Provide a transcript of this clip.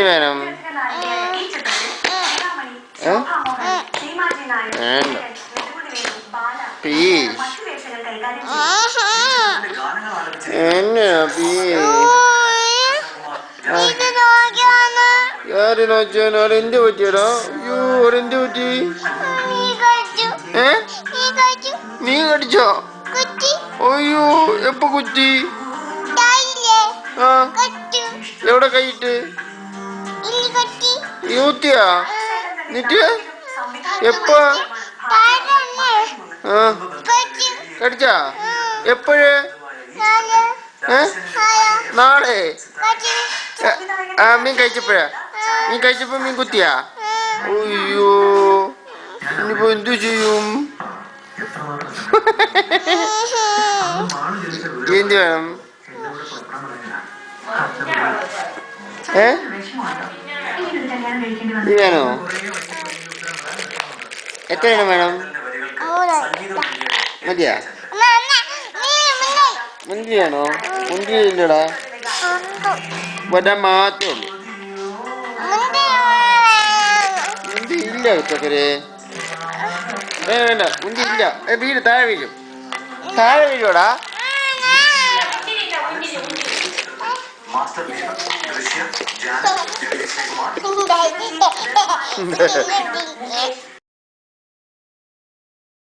വേണം ആര് നോക്കിയാൽ ഒരെന്ത് പറ്റിയടാ? അയ്യോ ഒരെന്ത് പറ്റി? നീ കടിച്ചോ? അയ്യോ എപ്പ കുറ്റി? ആ എവിടെ കൈയിട്ട് യൂത്തിയാ എന്നിട്ട് എപ്പ കടിച്ചാ? എപ്പോഴ്? നാളെ? മീൻ കഴിച്ചപ്പോഴാ? മീൻ കഴിച്ചപ്പോ മീൻ കുത്തിയാ? അയ്യോ ഇനിയിപ്പോ എന്തു ചെയ്യും? എന്ത് വേണം? ഇത് വേണോ? എത്ര എണ്ണം വേണം? മതിയാ? മുന്തിരി വേണോ? മുന്തിരി ഇല്ലടാ, വരാൻ മാത്രമേ ഉള്ളൂ. മുന്തിരി ഇല്ല ചക്കരെ. വേണ്ട മുന്തിരി ഇല്ല. വീട് താഴെ വീഴും. താഴെ വീഴുവാടാ. മാസ്റ്റർ